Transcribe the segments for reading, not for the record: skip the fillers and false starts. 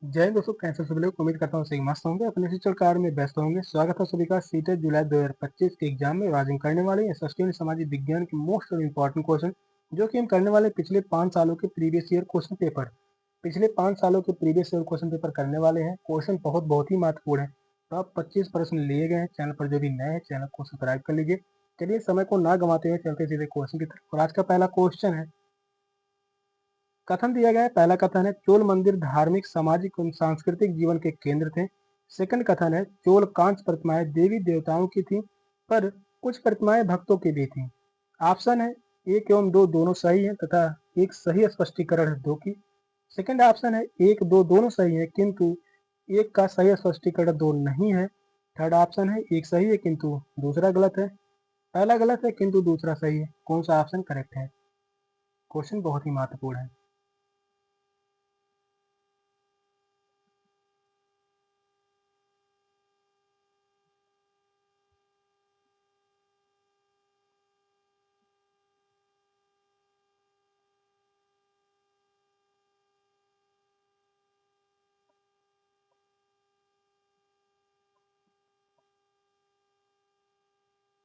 जय हिंद दोस्तों, कैसे सभी लोग। उम्मीद करता हूँ सही मस्त होंगे, अपने शिक्षण कार्य में व्यस्त होंगे। स्वागत है सभी का सीटेट जुलाई 2025 के एग्जाम में। आज हम करने वाले हैं सस्टेन सामाजिक विज्ञान के मोस्ट इंपॉर्टेंट क्वेश्चन, जो कि हम करने वाले पिछले 5 सालों के प्रीवियस ईयर क्वेश्चन पेपर। पिछले 5 सालों के प्रीवियस ईयर क्वेश्चन पेपर करने वाले हैं। क्वेश्चन बहुत ही महत्वपूर्ण है। टॉप 25 प्रश्न लिए गए हैं। चैनल पर जो भी नए हैं, चैनल को सब्सक्राइब कर लीजिए। चलिए समय को ना गंवाते हुए चलते सीधे क्वेश्चन की तरफ। और आज का पहला क्वेश्चन है, कथन दिया गया है। पहला कथन है, चोल मंदिर धार्मिक सामाजिक एवं सांस्कृतिक जीवन के केंद्र थे। सेकंड कथन है, चोल कांच प्रतिमाएं देवी देवताओं की थी, पर कुछ प्रतिमाएं भक्तों की भी थी। ऑप्शन है 1 एवं 2 दोनों सही है, तथा एक सही स्पष्टीकरण है 2 की। सेकंड ऑप्शन है 1, 2 दोनों सही है, किंतु एक का सही स्पष्टीकरण 2 नहीं है। थर्ड ऑप्शन है एक सही है किंतु दूसरा गलत है। पहला गलत है किंतु दूसरा सही है। कौन सा ऑप्शन करेक्ट है? क्वेश्चन बहुत ही महत्वपूर्ण है।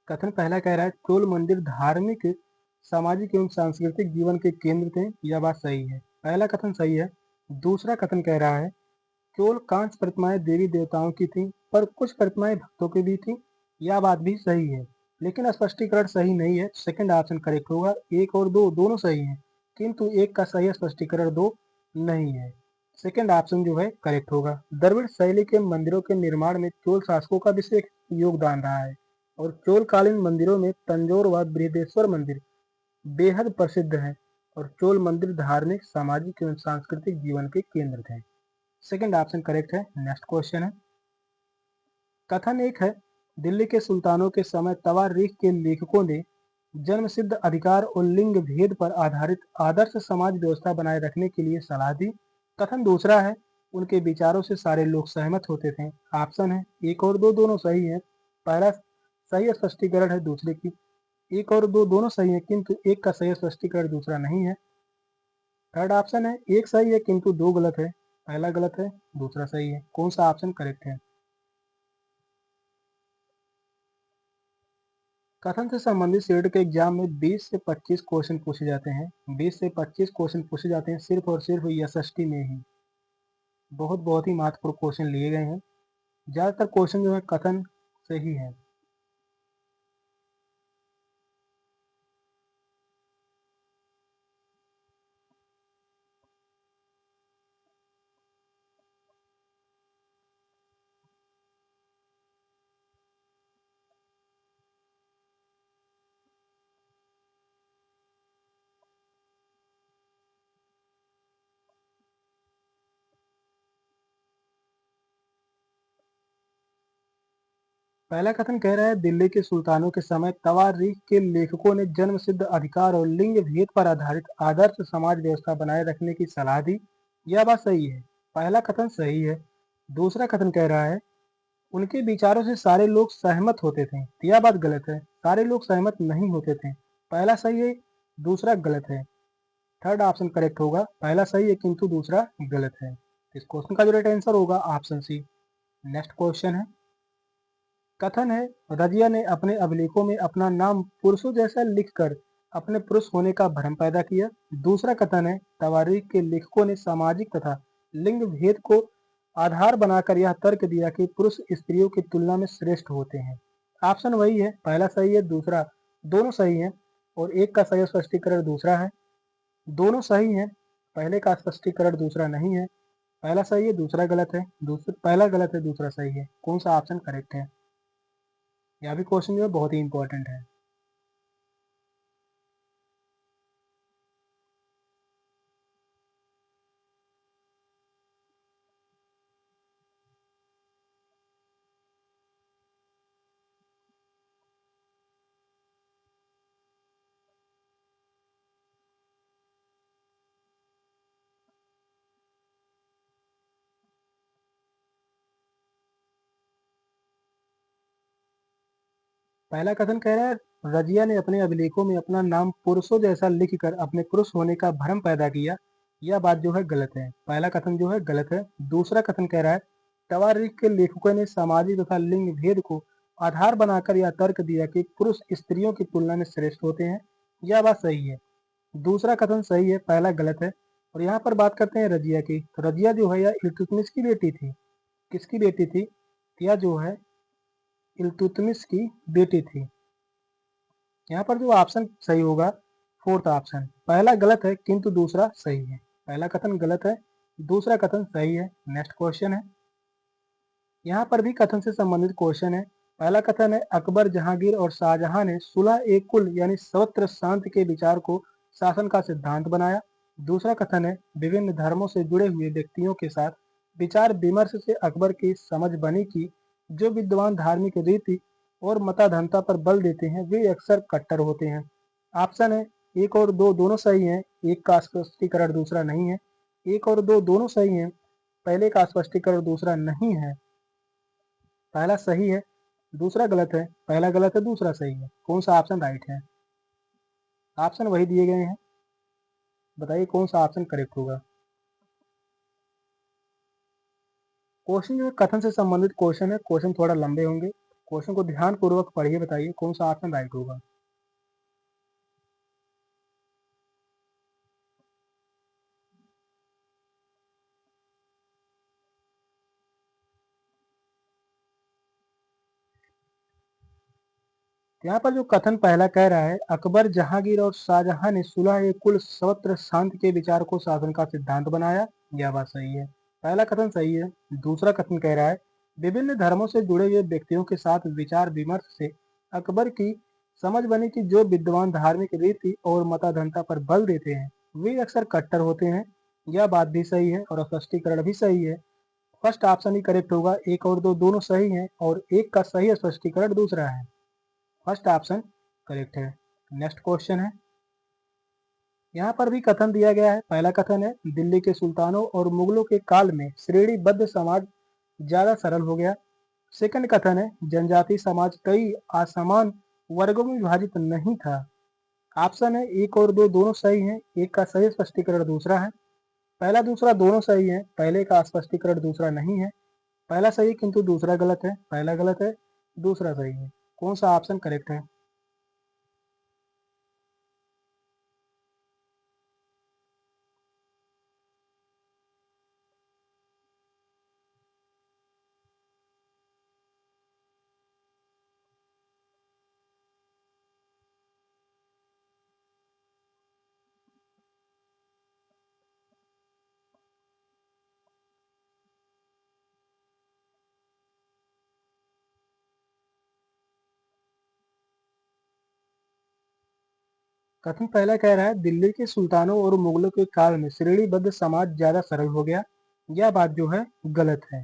कथन पहला कह रहा है, चोल मंदिर धार्मिक सामाजिक एवं सांस्कृतिक जीवन के केंद्र थे। यह बात सही है, पहला कथन सही है। दूसरा कथन कह रहा है, चोल कांच प्रतिमाएं देवी देवताओं की थी, पर कुछ प्रतिमाएं भक्तों की भी थी। यह बात भी सही है, लेकिन स्पष्टीकरण सही नहीं है। सेकंड ऑप्शन करेक्ट होगा। 1 और 2 दोनों सही हैं, किंतु एक का सही स्पष्टीकरण 2 नहीं है। सेकंड ऑप्शन जो है करेक्ट होगा। द्रविड़ शैली के मंदिरों के निर्माण में चोल शासकों का विशेष योगदान रहा है, और चोलकालीन मंदिरों में तंजौर व बृहदेश्वर मंदिर बेहद प्रसिद्ध हैं, और चोल मंदिर धार्मिक सामाजिक एवं सांस्कृतिक जीवन के केंद्र थे। सेकंड ऑप्शन करेक्ट है। नेक्स्ट क्वेश्चन है, कथन एक है, दिल्ली के सुल्तानों के समय तवारीख के लेखकों ने जन्म सिद्ध अधिकार और लिंग भेद पर आधारित आदर्श समाज व्यवस्था बनाए रखने के लिए सलाह दी। कथन दूसरा है, उनके विचारों से सारे लोग सहमत होते थे। ऑप्शन है 1 और 2 दोनों सही है। पहला सही स्पष्टीकरण है दूसरे की। 1 और 2 दोनों सही है, किंतु एक का सही स्पष्टीकरण दूसरा नहीं है। थर्ड ऑप्शन है एक सही है किंतु 2 गलत है। पहला गलत है, दूसरा सही है। कौन सा ऑप्शन करेक्ट है? कथन से संबंधित सीट के एग्जाम में 20 से 25 क्वेश्चन पूछे जाते हैं। 20 से 25 क्वेश्चन पूछे जाते हैं सिर्फ और सिर्फ एसएसटी में ही। बहुत ही महत्वपूर्ण क्वेश्चन लिए गए हैं। ज्यादातर क्वेश्चन जो है कथन से ही है। पहला कथन कह रहा है, दिल्ली के सुल्तानों के समय तवारीख के लेखकों ने जन्म सिद्ध अधिकार और लिंग भेद पर आधारित आदर्श समाज व्यवस्था बनाए रखने की सलाह दी। यह बात सही है, पहला कथन सही है। दूसरा कथन कह रहा है, उनके विचारों से सारे लोग सहमत होते थे। यह बात गलत है, सारे लोग सहमत नहीं होते थे। पहला सही है, दूसरा गलत है। थर्ड ऑप्शन करेक्ट होगा। पहला सही है किंतु दूसरा गलत है। इस क्वेश्चन का जो राइट आंसर होगा ऑप्शन सी। नेक्स्ट क्वेश्चन है, कथन है, रजिया ने अपने अभिलेखों में अपना नाम पुरुषों जैसा लिखकर अपने पुरुष होने का भ्रम पैदा किया। दूसरा कथन है, तवारीख के लेखकों ने सामाजिक तथा लिंग भेद को आधार बनाकर यह तर्क दिया कि पुरुष स्त्रियों की तुलना में श्रेष्ठ होते हैं। ऑप्शन वही है, पहला सही है, दूसरा दोनों सही है, और एक का सही स्पष्टीकरण दूसरा है। दोनों सही है, पहले का स्पष्टीकरण दूसरा नहीं है। पहला सही है, दूसरा गलत है। दूसरा पहला गलत है, दूसरा सही है। कौन सा ऑप्शन करेक्ट है? यह भी क्वेश्चन जो है बहुत ही इंपॉर्टेंट है। पहला कथन कह रहा है, रजिया ने अपने अभिलेखों में अपना नाम पुरुषों जैसा लिखकर अपने पुरुष होने का भ्रम पैदा किया। यह बात जो है गलत है। पहला कथन जो है गलत है। दूसरा कथन कह रहा है तवारीख के लेखकों ने सामाजिक तथा लिंग भेद को आधार बनाकर यह तर्क दिया कि पुरुष स्त्रियों की तुलना में श्रेष्ठ होते हैं। यह बात सही है। दूसरा कथन सही है, पहला गलत है। और यहाँ पर बात करते हैं रजिया की। तो रजिया जो है यह इल्तुतमिश की बेटी थी। किसकी बेटी थी? यह जो है इल्तुतमिश की बेटी थी। यहाँ पर जो ऑप्शन सही होगा फोर्थ ऑप्शन। पहला गलत है किंतु दूसरा सही है। पहला कथन गलत है, दूसरा कथन सही है। नेक्स्ट क्वेश्चन है, यहाँ पर भी कथन से संबंधित क्वेश्चन है। पहला कथन है अकबर, जहांगीर और शाहजहां ने सुलह ए कुल यानी सर्वत्र शांति के विचार को शासन का सिद्धांत बनाया। दूसरा कथन है विभिन्न धर्मों से जुड़े हुए व्यक्तियों के साथ विचार विमर्श से अकबर की समझ बनी कि जो विद्वान धार्मिक रीति और मताधनता पर बल देते हैं वे अक्सर कट्टर होते हैं। ऑप्शन है एक और दो दोनों सही हैं, एक का स्पष्टीकरण दूसरा नहीं है। एक और दो दोनों सही हैं, पहले का स्पष्टीकरण दूसरा नहीं है। पहला सही है, दूसरा गलत है। पहला गलत है, दूसरा सही है। कौन सा ऑप्शन राइट है? ऑप्शन वही दिए गए हैं, बताइए कौन सा ऑप्शन करेक्ट होगा। क्वेश्चन जो कथन से संबंधित क्वेश्चन है, क्वेश्चन थोड़ा लंबे होंगे। क्वेश्चन को ध्यान पूर्वक पढ़िए, बताइए कौन सा ऑप्शन राइट होगा। यहाँ पर जो कथन पहला कह रहा है अकबर, जहांगीर और शाहजहां ने सुलह ए कुल सर्वत्र शांति के विचार को शासन का सिद्धांत बनाया, यह बात सही है। पहला कथन सही है। दूसरा कथन कह रहा है विभिन्न धर्मों से जुड़े हुए व्यक्तियों के साथ विचार विमर्श से अकबर की समझ बनी कि जो विद्वान धार्मिक रीति और मताधनता पर बल देते हैं वे अक्सर कट्टर होते हैं, यह बात भी सही है और स्पष्टीकरण भी सही है। फर्स्ट ऑप्शन ही करेक्ट होगा। एक और दो दोनों सही हैं और एक का सही स्पष्टीकरण दूसरा है। फर्स्ट ऑप्शन करेक्ट है। नेक्स्ट क्वेश्चन है, यहाँ पर भी कथन दिया गया है। पहला कथन है दिल्ली के सुल्तानों और मुगलों के काल में श्रेणीबद्ध समाज ज्यादा सरल हो गया। सेकंड कथन है जनजाति समाज कई असमान वर्गों में विभाजित नहीं था। ऑप्शन है एक और दो दोनों सही हैं, एक का सही स्पष्टीकरण दूसरा है। पहला दूसरा दोनों सही है, पहले का स्पष्टीकरण दूसरा नहीं है। पहला सही किंतु दूसरा गलत है। पहला गलत है, दूसरा सही है। कौन सा ऑप्शन करेक्ट है? कथन पहला कह रहा है दिल्ली के सुल्तानों और मुगलों के काल में श्रेणीबद्ध समाज ज्यादा सरल हो गया, यह बात जो है गलत है।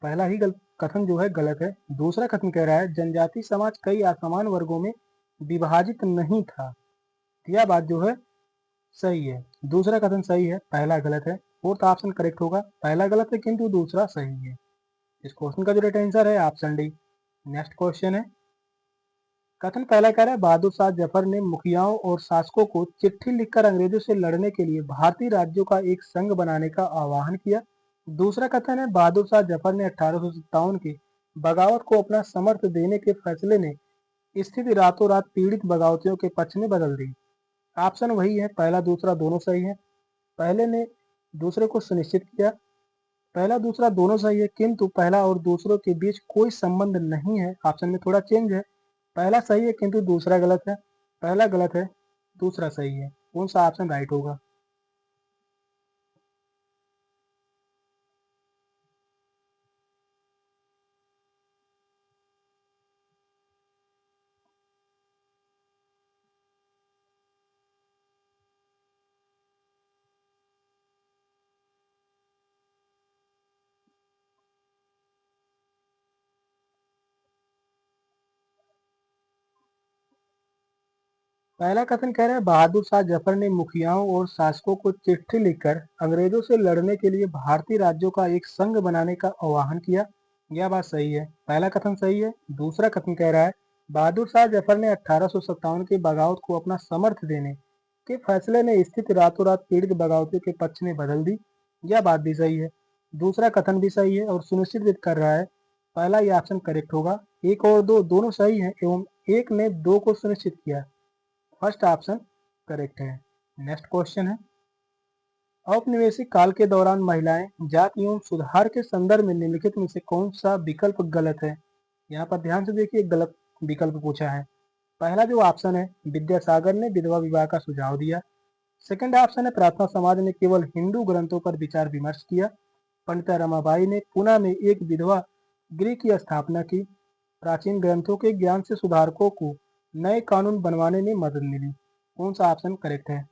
पहला ही कथन जो है गलत है। दूसरा कथन कह रहा है जनजाति समाज कई असमान वर्गों में विभाजित नहीं था, यह बात जो है सही है। दूसरा कथन सही है, पहला गलत है। फोर्थ ऑप्शन करेक्ट होगा। पहला गलत है किंतु दूसरा सही है। इस क्वेश्चन का जो राइट आंसर है ऑप्शन डी। नेक्स्ट क्वेश्चन है, कथन पहला कह रहा है बहादुर शाह जफर ने मुखियाओं और शासकों को चिट्ठी लिखकर अंग्रेजों से लड़ने के लिए भारतीय राज्यों का एक संघ बनाने का आह्वान किया। दूसरा कथन है बहादुर शाह जफर ने 1857 की बगावत को अपना समर्थन देने के फैसले ने स्थिति रातों रात पीड़ित बगावतियों के पक्ष में बदल दी। ऑप्शन वही है, पहला दूसरा दोनों सही है। पहले ने दूसरे को सुनिश्चित किया। पहला दूसरा दोनों सही है किंतु पहला और दूसरों के बीच कोई संबंध नहीं है। ऑप्शन में थोड़ा चेंज है। पहला सही है किंतु दूसरा गलत है। पहला गलत है, दूसरा सही है। कौन सा ऑप्शन राइट होगा? पहला कथन कह रहा है बहादुर शाह जफर ने मुखियाओं और शासकों को चिट्ठी लिखकर अंग्रेजों से लड़ने के लिए भारतीय राज्यों का एक संघ बनाने का आह्वान किया, यह बात सही है। पहला कथन सही है। दूसरा कथन कह रहा है बहादुर शाह जफर ने 1857 की बगावत को अपना समर्थन देने के फैसले ने स्थिति रातों रात पीड़ित बगावतियों के पक्ष में बदल दी। यह बात भी सही है। दूसरा कथन भी सही है और सुनिश्चित भी कर रहा है। पहला ये ऑप्शन करेक्ट होगा। एक और दो दोनों सही हैं एवं एक ने दो को सुनिश्चित किया। फर्स्ट ऑप्शन करेक्ट है। नेक्स्ट क्वेश्चन है, औपनिवेशिक काल के दौरान महिलाएं जाति एवं सुधार के संदर्भ में निम्नलिखित में से कौन सा विकल्प गलत है। यहाँ पर ध्यान से देखिए, गलत विकल्प पूछा है। पहला जो ऑप्शन है, विद्यासागर ने विधवा विवाह का सुझाव दिया। सेकंड ऑप्शन है, प्रार्थना समाज ने केवल हिंदू ग्रंथों पर विचार विमर्श किया। पंडिता रमाबाई ने पुणे में एक विधवा गृह की स्थापना की। प्राचीन ग्रंथों के ज्ञान से सुधारकों को नए कानून बनवाने में मदद मिली। कौन सा ऑप्शन करेक्ट है।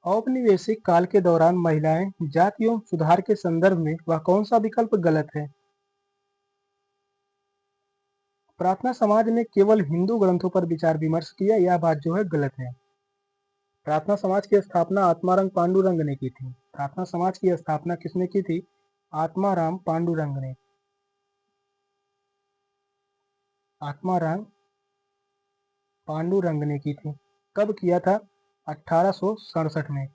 औपनिवेशिक काल के दौरान महिलाएं जाति एवं सुधार के संदर्भ में वह कौन सा विकल्प गलत है। प्रार्थना समाज ने केवल हिंदू ग्रंथों पर विचार विमर्श किया, यह बात जो है गलत है। प्रार्थना समाज की स्थापना आत्माराम पांडुरंग ने की थी। प्रार्थना समाज की स्थापना किसने की थी। आत्माराम पांडुरंग ने। आत्माराम पांडुरंग ने की थी। कब किया था। 1867 में।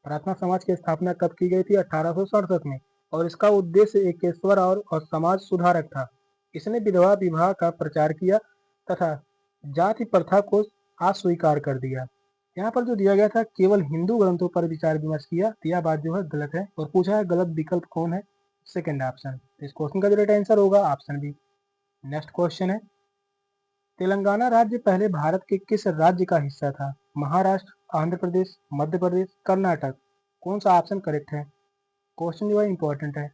प्रार्थना समाज की स्थापना कब की गई थी। 1867 में। और इसका उद्देश्य एकेश्वर और समाज सुधारक था। इसने विधवा विवाह का प्रचार किया तथा जाति प्रथा को अस्वीकार कर दिया। यहाँ पर जो दिया गया था, केवल हिंदू ग्रंथों पर विचार विमर्श किया, तो यह बात जो है गलत है। और पूछा है गलत विकल्प कौन है। Second option. इस क्वेश्चन का जो राइट आंसर होगा ऑप्शन बी। नेक्स्ट क्वेश्चन है, तेलंगाना राज्य पहले भारत के किस राज्य का हिस्सा था। महाराष्ट्र, आंध्र प्रदेश, मध्य प्रदेश, कर्नाटक। कौन सा ऑप्शन करेक्ट है। क्वेश्चन जो है इंपॉर्टेंट है।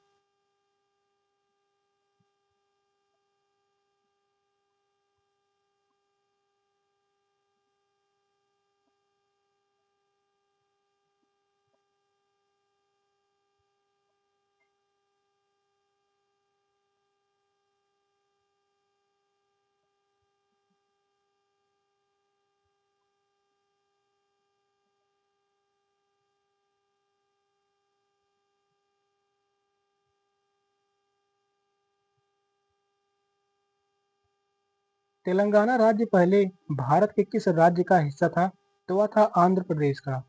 तेलंगाना राज्य पहले भारत के किस राज्य का हिस्सा था। तो वह था आंध्र प्रदेश का।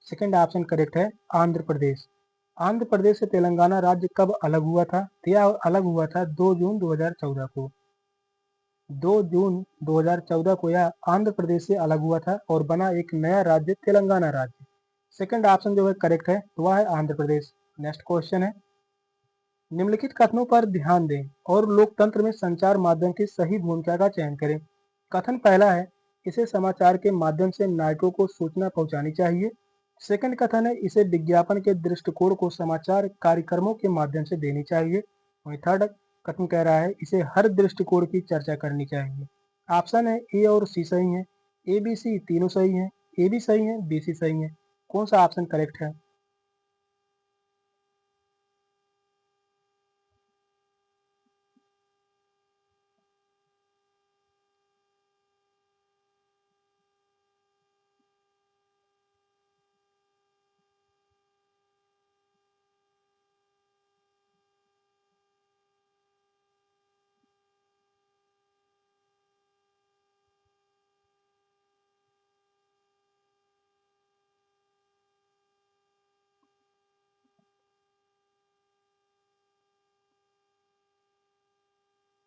सेकंड ऑप्शन करेक्ट है, आंध्र प्रदेश। आंध्र प्रदेश से तेलंगाना राज्य कब अलग हुआ था। तो यह अलग हुआ था 2 जून 2014 को। 2 जून 2014 को यह आंध्र प्रदेश से अलग हुआ था और बना एक नया राज्य तेलंगाना राज्य। सेकंड ऑप्शन जो है करेक्ट है, तो वह है आंध्र प्रदेश। नेक्स्ट क्वेश्चन है, निम्नलिखित कथनों पर ध्यान दें और लोकतंत्र में संचार माध्यम की सही भूमिका का चयन करें। कथन पहला है, इसे समाचार के माध्यम से नागरिकों को सूचना पहुंचानी चाहिए। सेकंड कथन है, इसे विज्ञापन के दृष्टिकोण को समाचार कार्यक्रमों के माध्यम से देनी चाहिए। वहीं थर्ड कथन कह रहा है, इसे हर दृष्टिकोण की चर्चा करनी चाहिए। ऑप्शन है ए और सी सही है। ए बी सी तीनों सही है। ए भी सही है, बी सी सही है। कौन सा ऑप्शन करेक्ट है।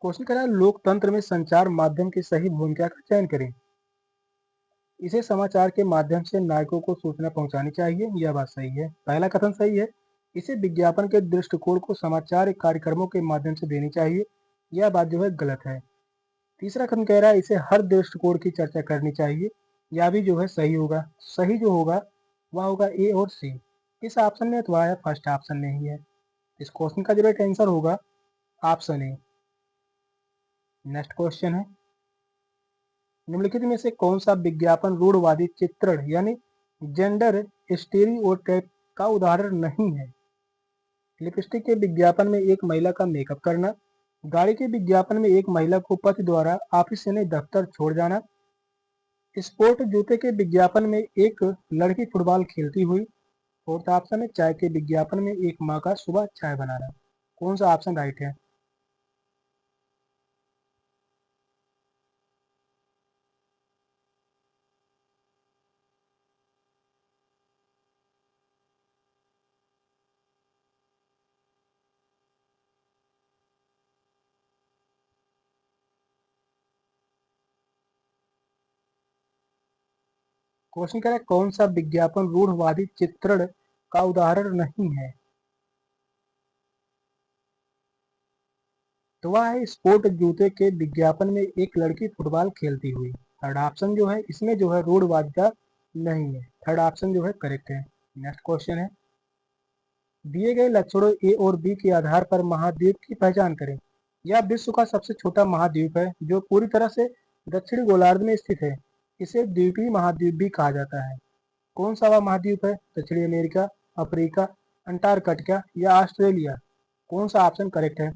क्वेश्चन कह रहा है, लोकतंत्र में संचार माध्यम की सही भूमिका का चयन करें। इसे समाचार के माध्यम से नागरिकों को सूचना पहुंचानी चाहिए, यह बात सही है। पहला कथन सही है। इसे विज्ञापन के दृष्टिकोण को समाचार कार्यक्रमों के माध्यम से देनी चाहिए, यह बात जो है गलत है। तीसरा कथन कह रहा है, इसे हर दृष्टिकोण की चर्चा करनी चाहिए, यह भी जो है सही होगा। सही जो होगा वह होगा ए और सी। इस ऑप्शन में तो है, फर्स्ट ऑप्शन में ही है। इस क्वेश्चन का जो राइट आंसर होगा ऑप्शन ए। नेक्स्ट क्वेश्चन है, निम्नलिखित में से कौन सा विज्ञापन रूढ़वादी चित्रण यानी जेंडर स्टीरियोटाइप का उदाहरण नहीं है? लिपस्टिक के विज्ञापन में एक महिला का मेकअप करना, गाड़ी के विज्ञापन में एक महिला को पति द्वारा ऑफिस यानी दफ्तर छोड़ जाना, स्पोर्ट जूते के विज्ञापन में एक लड़की फुटबॉल खेलती हुई, फोर्थ ऑप्शन है चाय के विज्ञापन में एक माँ का सुबह चाय बनाना। कौन सा ऑप्शन राइट है? क्वेश्चन कह रहा है कौन सा विज्ञापन रूढ़वादी चित्रण का उदाहरण नहीं है? तो वह है स्पोर्ट जूते के विज्ञापन में एक लड़की फुटबॉल खेलती हुई। थर्ड ऑप्शन जो है इसमें जो है रूढ़वादिता नहीं है। थर्ड ऑप्शन जो है करेक्ट है। नेक्स्ट क्वेश्चन है, दिए गए लक्षणों ए और बी के आधार पर महाद्वीप की पहचान करें। यह विश्व का सबसे छोटा महाद्वीप है जो पूरी तरह से दक्षिणी गोलार्ध में स्थित है। इसे द्वीपीय महाद्वीप भी कहा जाता है। कौन सा वह महाद्वीप है? दक्षिणी अमेरिका, अफ्रीका, अंटार्कटिका या ऑस्ट्रेलिया? कौन सा ऑप्शन करेक्ट है?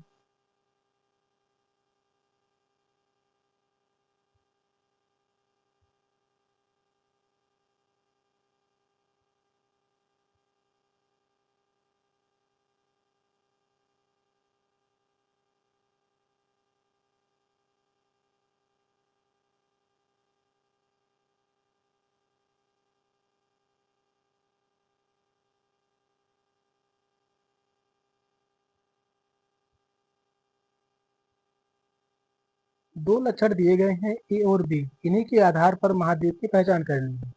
दो लक्षण दिए गए हैं ए और बी, इन्हीं के आधार पर महाद्वीप की पहचान करनी है।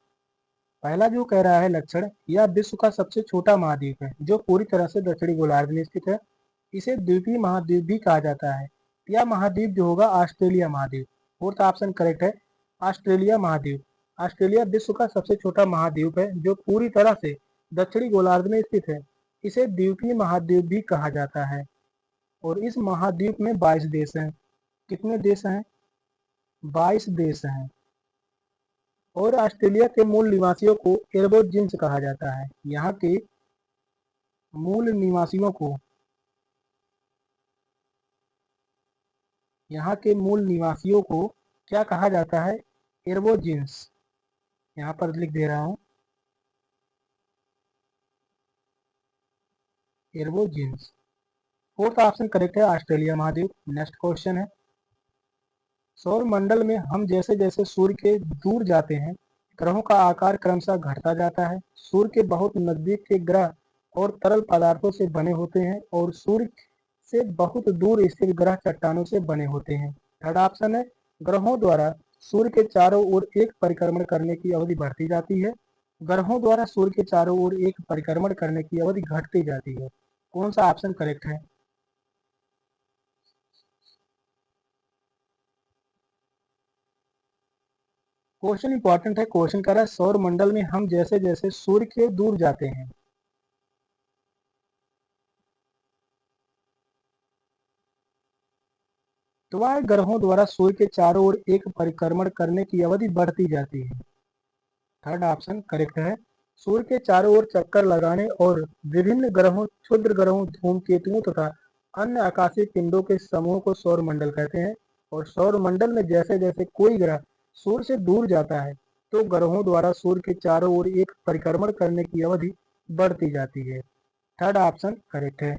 पहला जो कह रहा है लक्षण, यह विश्व का सबसे छोटा महाद्वीप है जो पूरी तरह से दक्षिणी गोलार्ध में स्थित है। इसे द्वीपीय महाद्वीप भी कहा जाता है। यह महाद्वीप जो होगा ऑस्ट्रेलिया महाद्वीप। फोर्थ ऑप्शन करेक्ट है, ऑस्ट्रेलिया महाद्वीप। ऑस्ट्रेलिया विश्व का सबसे छोटा महाद्वीप है जो पूरी तरह से दक्षिणी गोलार्ध में स्थित है। इसे द्वीपीय महाद्वीप भी कहा जाता है। और इस महाद्वीप में 22 देश हैं। कितने देश हैं? 22 देश हैं। और ऑस्ट्रेलिया के मूल निवासियों को एबोरिजिन्स कहा जाता है। यहाँ के मूल निवासियों को यहाँ के मूल निवासियों को क्या कहा जाता है? एबोरिजिन्स। यहाँ पर लिख दे रहा हूँ, एबोरिजिन्स। फोर्थ ऑप्शन करेक्ट है, ऑस्ट्रेलिया महाद्वीप। नेक्स्ट क्वेश्चन है, सौर मंडल में हम जैसे जैसे सूर्य के दूर जाते हैं ग्रहों का आकार क्रमशः घटता जाता है। सूर्य के बहुत नजदीक के ग्रह और तरल पदार्थों से बने होते हैं और सूर्य से बहुत दूर स्थित ग्रह चट्टानों से बने होते हैं। थर्ड ऑप्शन है, ग्रहों द्वारा सूर्य के चारों ओर एक परिक्रमण करने की अवधि बढ़ती जाती है। ग्रहों द्वारा सूर्य के चारों ओर एक परिक्रमण करने की अवधि घटती जाती है। कौन सा ऑप्शन करेक्ट है? क्वेश्चन इंपॉर्टेंट है। क्वेश्चन कर रहा है सौर मंडल में हम जैसे जैसे सूर्य के दूर जाते हैं तो वह ग्रहों द्वारा सूर्य के चारों ओर एक परिक्रमण करने की अवधि बढ़ती जाती है। थर्ड ऑप्शन करेक्ट है। सूर्य के चारों ओर चक्कर लगाने और विभिन्न ग्रहों, क्षुद्र ग्रहों, धूमकेतुओं तथा अन्य आकाशीय पिंडों के समूह को सौर मंडल कहते हैं। और सौर मंडल में जैसे जैसे कोई ग्रह सूर्य से दूर जाता है तो ग्रहों द्वारा सूर्य के चारों ओर एक परिक्रमण करने की अवधि बढ़ती जाती है। थर्ड ऑप्शन करेक्ट है।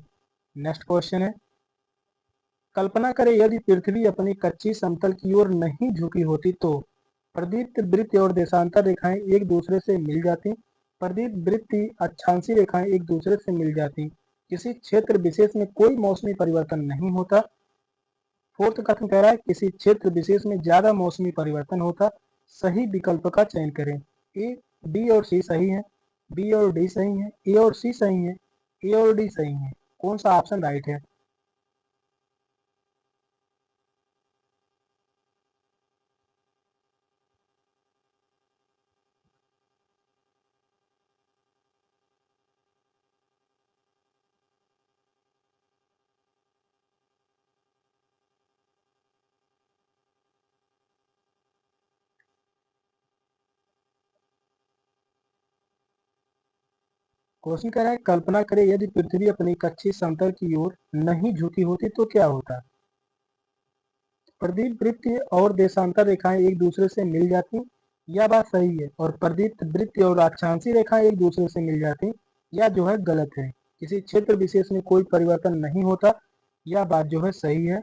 नेक्स्ट क्वेश्चन है, कल्पना करें यदि पृथ्वी अपनी कच्ची समतल की ओर नहीं झुकी होती तो प्रदीप्त वृत्त और देशांतर रेखाएं एक दूसरे से मिल जाती। प्रदीप्त वृत्ति अक्षांशीय रेखाएं एक दूसरे से मिल जाती। किसी क्षेत्र विशेष में कोई मौसमी परिवर्तन नहीं होता। फोर्थ कथन कह रहा है किसी क्षेत्र विशेष में ज्यादा मौसमी परिवर्तन होता। सही विकल्प का चयन करें। ए, बी और सी सही है, बी और डी सही है, ए और सी सही है, ए और डी सही है। कौन सा ऑप्शन राइट है? क्वेश्चन कह रहा है कल्पना करें यदि पृथ्वी अपनी कक्षीय समतल की ओर नहीं झुकी होती तो क्या होता। प्रदीप्त वृत्तीय और देशांतर रेखाएं एक दूसरे से मिल जाती, यह बात सही है। और प्रदीप्त वृत्तीय और अक्षांशीय रेखाएं एक दूसरे से मिल जाती, यह जो है गलत है। किसी क्षेत्र विशेष में कोई परिवर्तन नहीं होता, यह बात जो है सही है।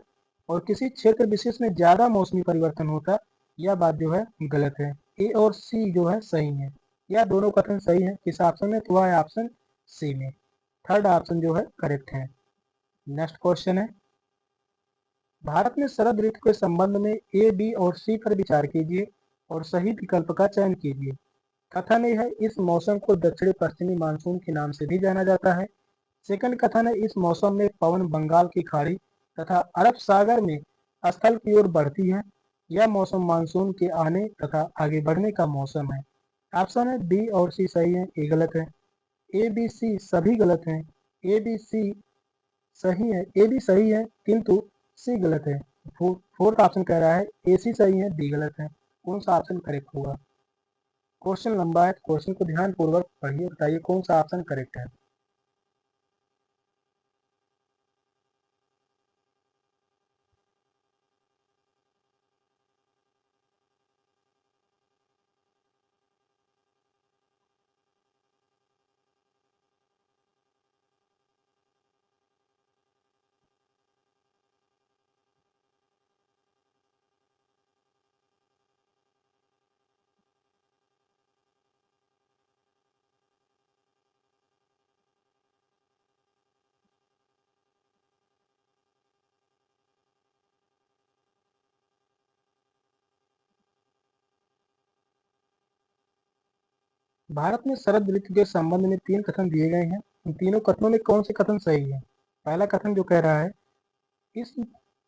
और किसी क्षेत्र विशेष में ज्यादा मौसमी परिवर्तन होता, यह बात जो है गलत है। ए और सी जो है सही है, यह दोनों कथन सही है। किस ऑप्शन में, तो वह है ऑप्शन सी में। थर्ड ऑप्शन जो है करेक्ट है। नेक्स्ट क्वेश्चन है, भारत में शरद ऋतु के संबंध में ए, बी और सी पर विचार कीजिए और सही विकल्प का चयन कीजिए। कथन ए है, इस मौसम को दक्षिणी पश्चिमी मानसून के नाम से भी जाना जाता है। सेकंड कथन है, इस मौसम में पवन बंगाल की खाड़ी तथा अरब सागर में स्थल की ओर बढ़ती है। यह मौसम मानसून के आने तथा आगे बढ़ने का मौसम है। ऑप्शन है बी और सी सही है, ए गलत है। ए, बी, सी सभी गलत हैं। ए, बी, सी सही है, ए भी सही है किंतु सी गलत है। फोर्थ ऑप्शन कह रहा है ए सी सही है, बी गलत है। कौन सा ऑप्शन करेक्ट होगा। क्वेश्चन लंबा है, क्वेश्चन को ध्यान पूर्वक पढ़िए, बताइए कौन सा ऑप्शन करेक्ट है। भारत में शरद ऋतु के संबंध में तीन कथन दिए गए हैं। इन तीनों कथनों में कौन से कथन सही है। पहला कथन जो कह रहा है, इस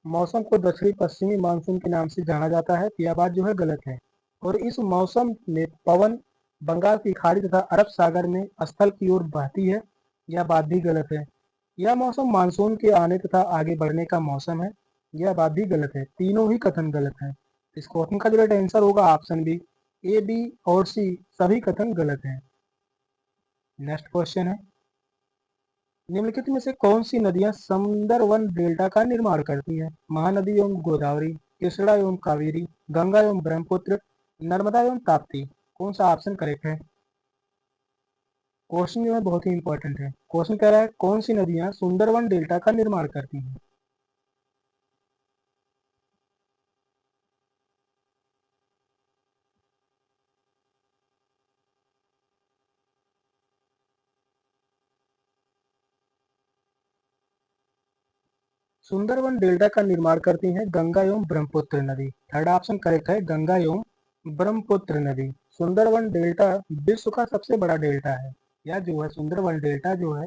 मौसम को दक्षिणी पश्चिमी मानसून के नाम से जाना जाता है, यह बात जो है गलत है। और इस मौसम में पवन बंगाल की खाड़ी तथा अरब सागर में स्थल की ओर बहती है, यह बात भी गलत है। यह मौसम मानसून के आने तथा आगे बढ़ने का मौसम है, यह बात भी गलत है। तीनों ही कथन गलत है। इस क्वेश्चन का जो राइट आंसर होगा ऑप्शन बी, ए, बी और सी सभी कथन गलत हैं। नेक्स्ट क्वेश्चन है, निम्नलिखित में से कौन सी नदियां सुंदरवन डेल्टा का निर्माण करती हैं। महानदी एवं गोदावरी, कृष्णा एवं कावेरी, गंगा एवं ब्रह्मपुत्र, नर्मदा एवं ताप्ती। कौन सा ऑप्शन करेक्ट है। क्वेश्चन जो है बहुत ही इंपॉर्टेंट है। क्वेश्चन कह रहा है कौन सी नदियां सुंदरवन डेल्टा का निर्माण करती हैं। सुंदरवन डेल्टा का निर्माण करती हैं गंगा एवं ब्रह्मपुत्र नदी। थर्ड ऑप्शन करेक्ट है, गंगा एवं ब्रह्मपुत्र नदी। सुंदरवन डेल्टा विश्व का सबसे बड़ा डेल्टा है। यह जो है सुंदरवन डेल्टा जो है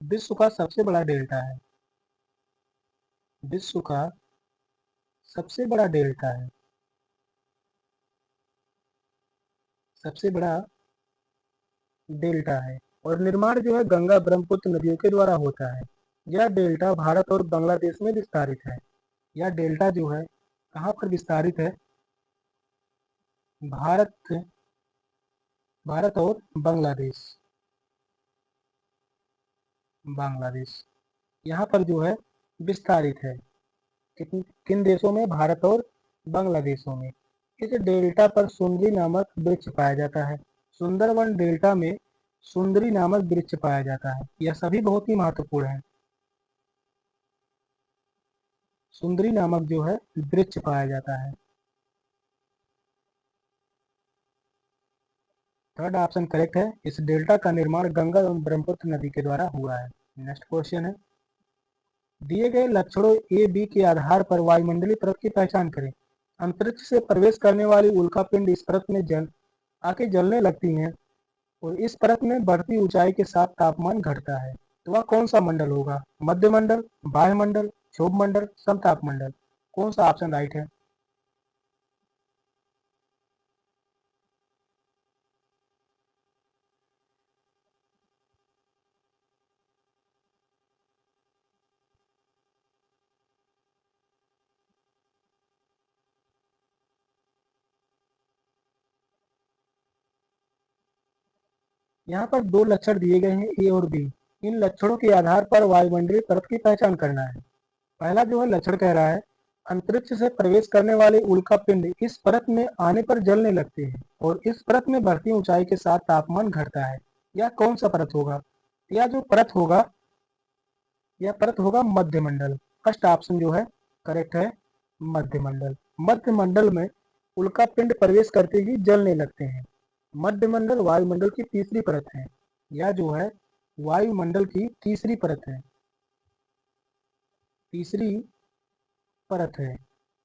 विश्व का सबसे बड़ा डेल्टा है। विश्व का सबसे बड़ा डेल्टा है, सबसे बड़ा डेल्टा है। और निर्माण जो है गंगा ब्रह्मपुत्र नदियों के द्वारा होता है। यह डेल्टा भारत और बांग्लादेश में विस्तारित है। यह डेल्टा जो है कहाँ पर विस्तारित है, भारत, भारत और बांग्लादेश, बांग्लादेश यहाँ पर जो है विस्तारित है। किन किन देशों में, भारत और बांग्लादेशों में। इस डेल्टा पर सुंदरी नामक वृक्ष पाया जाता है। सुंदरवन डेल्टा में सुंदरी नामक वृक्ष पाया जाता है। यह सभी बहुत ही महत्वपूर्ण है। सुंदरी नामक जो है वृक्ष पाया जाता है। थर्ड ऑप्शन करेक्ट है, इस डेल्टा का निर्माण गंगा एवं ब्रह्मपुत्र नदी के द्वारा हुआ है। नेक्स्ट क्वेश्चन है, दिए गए लक्षणों ए, बी के आधार पर वायुमंडलीय परत की पहचान करें। अंतरिक्ष से प्रवेश करने वाली उल्कापिंड इस परत में आके जलने लगती हैं और इस परत में बढ़ती ऊंचाई के साथ तापमान घटता है। तो वह कौन सा मंडल होगा। मध्य मंडल, बाह्य मंडल, क्षोभ मंडल, समताप मंडल। कौन सा ऑप्शन राइट है। यहाँ पर दो लक्षण दिए गए हैं, ए और बी। इन लक्षणों के आधार पर वायुमंडलीय परत की पहचान करना है। पहला जो है लक्षण कह रहा है, अंतरिक्ष से प्रवेश करने वाले उल्का पिंड इस परत में आने पर जलने लगते हैं और इस परत में बढ़ती ऊंचाई के साथ तापमान घटता है। यह कौन सा परत होगा? यह जो परत होगा, यह परत होगा मध्यमंडल। फर्स्ट ऑप्शन जो है करेक्ट है, मध्यमंडल। मध्यमंडल में उल्का पिंड प्रवेश करते ही जलने लगते हैं। मध्यमंडल वायुमंडल की तीसरी परत है। यह जो है वायुमंडल की तीसरी परत है, तीसरी परत है।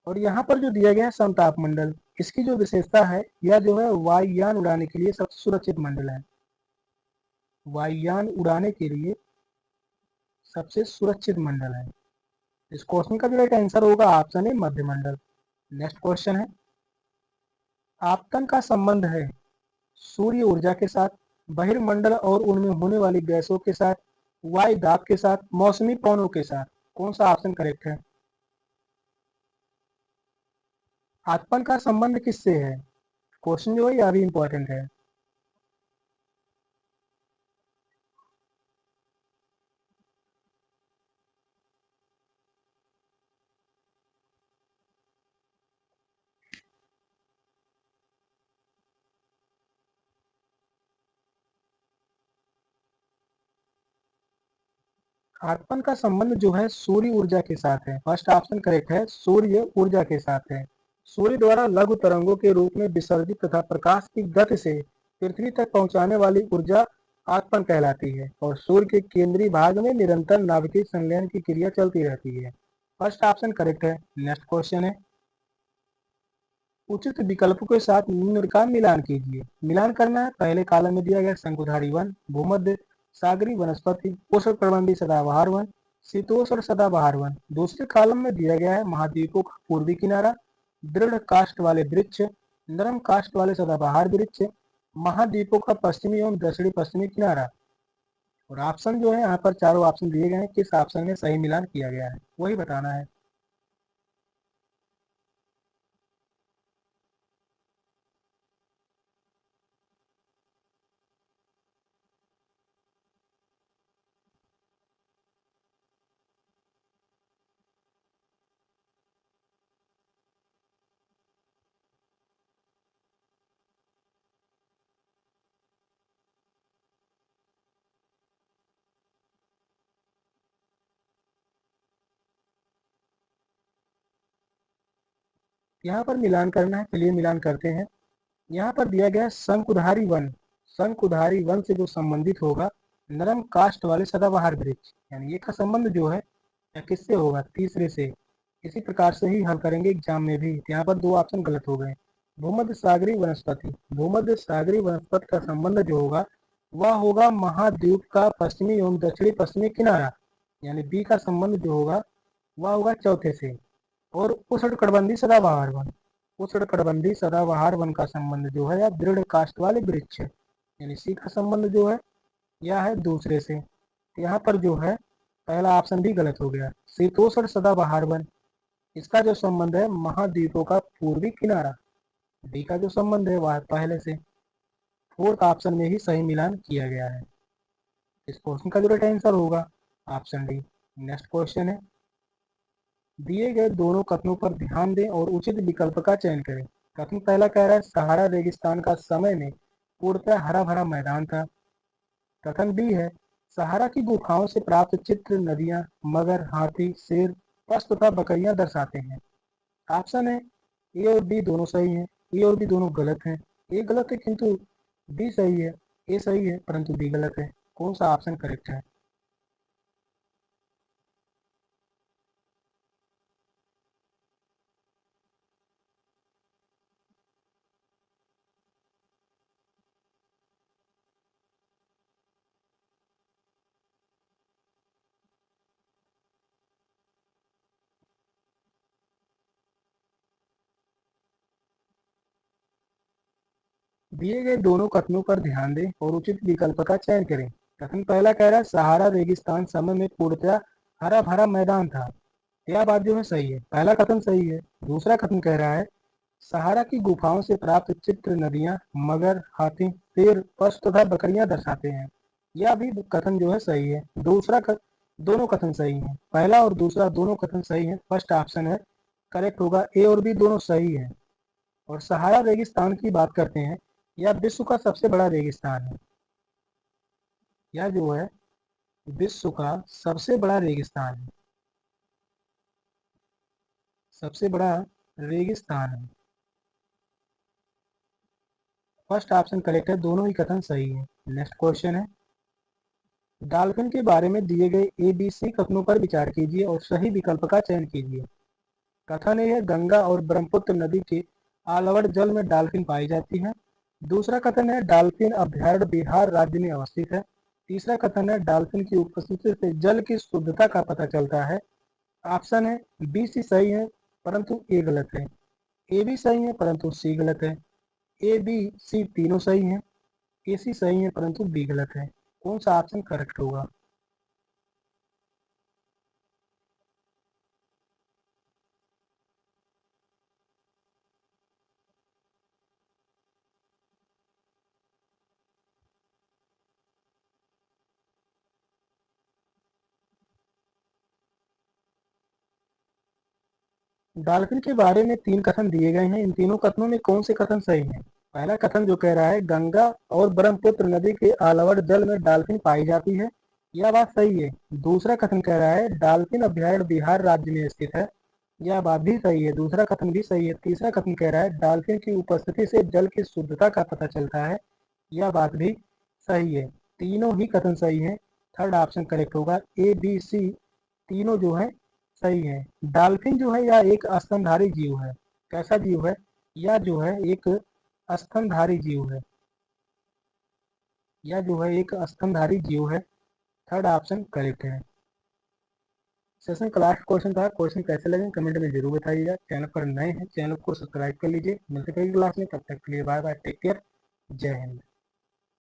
और यहाँ पर जो दिया गया है समताप मंडल, इसकी जो विशेषता है, यह जो है वायुयान उड़ाने के लिए सबसे सुरक्षित मंडल है। वायुयान उड़ाने के लिए सबसे सुरक्षित मंडल है। इस क्वेश्चन का जो राइट आंसर होगा ऑप्शन है मध्यमंडल। नेक्स्ट क्वेश्चन है, आपतन का संबंध है सूर्य ऊर्जा के साथ, बहिर्मंडल और उनमें होने वाली गैसों के साथ, वायु दाब के साथ, मौसमी पवनों के साथ। कौन सा ऑप्शन करेक्ट है? आपतन का संबंध किससे है? क्वेश्चन जो है यह भी इंपॉर्टेंट है। आपतन का संबंध जो है सूर्य ऊर्जा के साथ है। फर्स्ट ऑप्शन करेक्ट है, सूर्य ऊर्जा के साथ है। सूर्य द्वारा लघु तरंगों के रूप में विसर्जित तथा प्रकाश की गति से पृथ्वी तक पहुंचाने वाली ऊर्जा आपतन कहलाती है और सूर्य के केंद्रीय भाग में निरंतर नाभिकीय संलयन की क्रिया चलती रहती है। फर्स्ट ऑप्शन करेक्ट है। नेक्स्ट क्वेश्चन है, उचित विकल्पों के साथ निम्न का मिलान कीजिए। मिलान करना है, पहले कॉलम में दिया गया शंकुधारी वन, भूमध्य सागरी वनस्पति, उष्णकटिबंधीय सदाबहार वन, शीतोष्ण सदाबहार वन। दूसरे कॉलम में दिया गया है महाद्वीपों का पूर्वी किनारा, दृढ़ काष्ठ वाले वृक्ष, नरम काष्ठ वाले सदाबहार वृक्ष, महाद्वीपों का पश्चिमी एवं दक्षिणी पश्चिमी किनारा। और ऑप्शन जो है यहाँ पर चारों ऑप्शन दिए गए हैं, किस ऑप्शन में सही मिलान किया गया है वही बताना है। यहाँ पर मिलान करना है, चलिए मिलान करते हैं। यहाँ पर दिया गया शंकुधारी वन, शंकुधारी वन से जो संबंधित होगा नरम काष्ठ वाले सदाबहार वृक्ष, यानी ये का संबंध जो है या किससे होगा? तीसरे से। इसी प्रकार से ही हल करेंगे एग्जाम में भी। यहाँ पर दो ऑप्शन गलत हो गए। भूमध्य सागरी वनस्पति, भूमध्य सागरी वनस्पति का संबंध जो होगा वह होगा महाद्वीप का पश्चिमी एवं दक्षिणी पश्चिमी किनारा, यानी बी का संबंध जो होगा वह होगा चौथे से। और उष्णकटिबंधीय सदाबहार वन, उष्णकटिबंधीय सदाबहार वन का संबंध जो है या दृढ़ काष्ठ वाले वृक्ष, यानी सी का संबंध जो है यह है दूसरे से। यहाँ पर जो है पहला ऑप्शन भी गलत हो गया। शीतोष्ण सदाबहार वन, इसका जो संबंध है महाद्वीपों का पूर्वी किनारा, डी का जो संबंध है वह पहले से। फोर्थ ऑप्शन में ही सही मिलान किया गया है। इस क्वेश्चन का जो राइट आंसर होगा ऑप्शन डी। नेक्स्ट क्वेश्चन है, दिए गए दोनों कथनों पर ध्यान दें और उचित विकल्प का चयन करें। कथन पहला कह रहा है सहारा रेगिस्तान का समय में पूर्णतः हरा भरा मैदान था। कथन बी है, सहारा की गुफाओं से प्राप्त चित्र नदियां, मगर, हाथी, शेर, पशु तथा बकरियां दर्शाते हैं। ऑप्शन है ए और बी दोनों सही हैं, ए और बी दोनों गलत हैं। ए गलत है किंतु बी सही है, ए सही है परंतु बी गलत है। कौन सा ऑप्शन करेक्ट है? दिए गए दोनों कथनों पर ध्यान दें और उचित विकल्प का चयन करें। कथन पहला कह रहा है सहारा रेगिस्तान समय में पूर्णतः हरा भरा मैदान था। यह बात जो है सही है, पहला कथन सही है। दूसरा कथन कह रहा है सहारा की गुफाओं से प्राप्त चित्र नदियां, मगर, हाथी, शेर, पशु तथा बकरियां दर्शाते हैं। यह भी कथन जो है सही है। दोनों कथन सही हैं। पहला और दूसरा दोनों कथन सही हैं। फर्स्ट ऑप्शन है करेक्ट होगा। ए और बी दोनों सही है। और सहारा रेगिस्तान की बात करते हैं। यह विश्व का सबसे बड़ा रेगिस्तान है। यह जो है विश्व का सबसे बड़ा रेगिस्तान है। सबसे बड़ा रेगिस्तान है। फर्स्ट ऑप्शन करेक्ट है। दोनों ही कथन सही है। नेक्स्ट क्वेश्चन है, डॉल्फिन के बारे में दिए गए ABC कथनों पर विचार कीजिए और सही विकल्प का चयन कीजिए। कथन ए है गंगा और ब्रह्मपुत्र नदी के आलवड़ जल में डॉल्फिन पाई जाती है। दूसरा कथन है डॉल्फिन अभ्यारण्य बिहार राज्य में अवस्थित है। तीसरा कथन है डॉल्फिन की उपस्थिति से जल की शुद्धता का पता चलता है। ऑप्शन है बी सी सही है परंतु ए गलत है। ए भी सही है परंतु सी गलत है। ए बी सी तीनों सही है। ए सी सही है परंतु बी गलत है। कौन सा ऑप्शन करेक्ट होगा? डॉल्फिन के बारे में 3 कथन दिए गए हैं। इन तीनों कथनों में कौन से कथन सही हैं? पहला कथन जो कह रहा है गंगा और ब्रह्मपुत्र नदी के आलवड़ जल में डॉल्फिन पाई जाती है, यह बात सही है। दूसरा कथन कह रहा है डॉल्फिन अभ्यारण्य बिहार राज्य में स्थित है, यह बात भी सही है। दूसरा कथन भी सही है। तीसरा कथन कह रहा है डॉल्फिन की उपस्थिति से जल की शुद्धता का पता चलता है, यह बात भी सही है। तीनों ही कथन सही है। थर्ड ऑप्शन करेक्ट होगा। ए बी सी तीनों जो है सही है। डॉल्फिन जो है यह एक स्तनधारी जीव है। कैसा जीव है? यह जो है एक स्तनधारी जीव है। यह जो है एक स्तनधारी जीव है। थर्ड ऑप्शन करेक्ट है। सेशन का लास्ट क्वेश्चन था। क्वेश्चन कैसे लगे कमेंट में जरूर बताइएगा। चैनल पर नए हैं चैनल को सब्सक्राइब कर लीजिए। मिलते हैं क्लास में, तब तक के लिए बाय बाय, टेक केयर, जय हिंद।